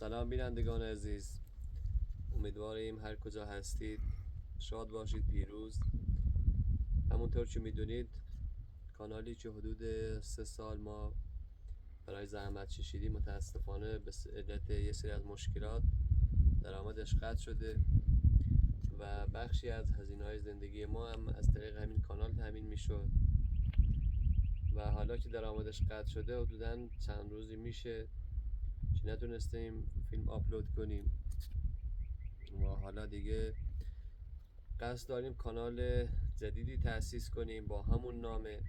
سلام بینندگان عزیز، امیدواریم هر کجا هستید شاد باشید، پیروز. همونطور که میدونید کانالی که حدود 3 سال ما برای زحمت کشیدیم متاسفانه به علت یه سری از مشکلات درآمدش قطع شده و بخشی از هزینه‌های زندگی ما هم از طریق همین کانال تامین میشد و حالا که درآمدش قطع شده حدوداً چند روزی میشه که نتونستیم فیلم آپلود کنیم و حالا دیگه قصد داریم کانال جدیدی تأسیس کنیم با همون نامه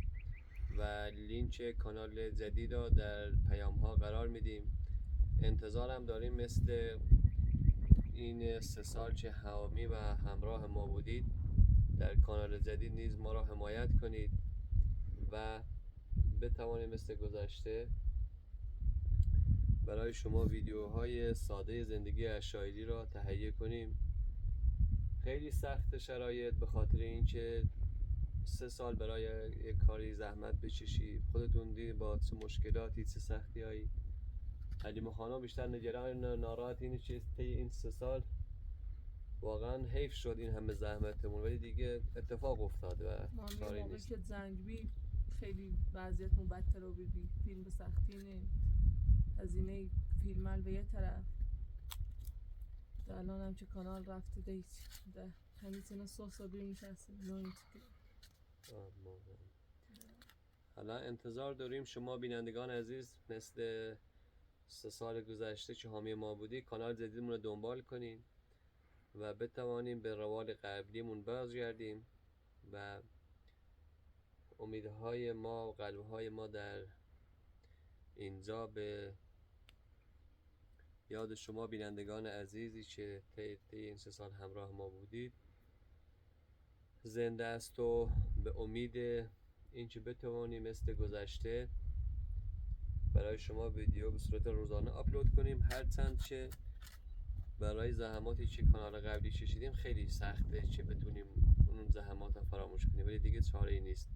و لینک کانال جدید رو در پیام ها قرار میدیم. انتظارم داریم مثل این 3 سال که حامی و همراه ما بودید در کانال جدید نیز ما را حمایت کنید و بتوانیم مثل گذشته برای شما ویدیوهای ساده زندگی عشایری را تهیه کنیم. خیلی سخت شرایط به خاطر اینکه 3 سال برای یک کاری زحمت بکشی، خودتون دیدید با چه مشکلاتی چه سختی هایی. حلیم خانم بیشتر نگران ناراحت اینه که این 3 سال واقعا حیف شد این همه زحمتمون، ولی دیگه اتفاق افتاد و کاری نیست. که زنگ بی خیلی وضعیتمون بدتر رو بی فیلم به سختی نه هزینه فیلم به یه طرف الان هم که کانال رفته دیت ده همین سنه سوسا بی میشسته نویت حالا انتظار داریم شما بینندگان عزیز مثل 3 سال گذشته که حامی ما بودی کانال جدیدمون رو دنبال کنین و بتوانیم به روال قبلیمون بازگردیم و امیدهای ما و قلبهای ما در اینجا به یاد شما بینندگان عزیزی که طی این 3 سال همراه ما بودید زنده است و به امید اینکه بتوانیم مثل گذشته برای شما ویدیو به صورت روزانه آپلود کنیم، هرچند که برای زحماتی که کانال قبلی کشیدیم خیلی سخته که بتونیم اون زحمات رو فراموش کنیم، ولی دیگه چاره‌ای نیست.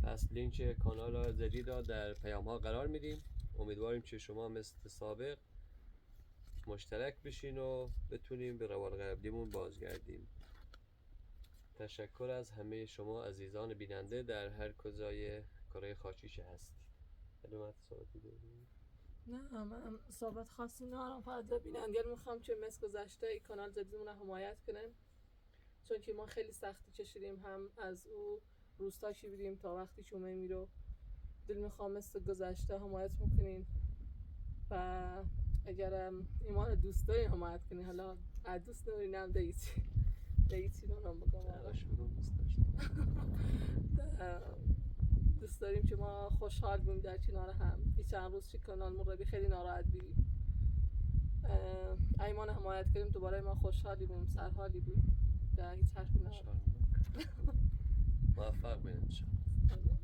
پس لینک کانال جدید را در پیام ها قرار میدیم. امیدواریم که شما مثل سابق مشترک بشین و بتونیم به روال قبلیمون بازگردیم. تشکر از همه شما عزیزان بیننده در هر کجای کره خاکی که هستید. علامت صحبتی داریم؟ نه من صحبت خاصی ندارم، فقط بیننده میخوام که مثل گذشته این کانال جدیدمون رو حمایت کنن، چون که ما خیلی سختی کشیدیم، هم از او روستا شیبیدیم تا وقتی که اومه میرو دل میخوام مثل گذشته حمایت میکنین و اگرم ایمان دوست دارین حمایت کنین، حالا دوست دارین هم دیتی نونم بگم دوست داریم که ما خوشحال بیم در کنار هم. این چند روز که کانال مربی خیلی ناراحت بیم، ایمان حمایت کنیم دوباره ما خوشحالی بیم، سرحالی بیم، در هیچ حرفی ندارم. موفق بین انشاءالله.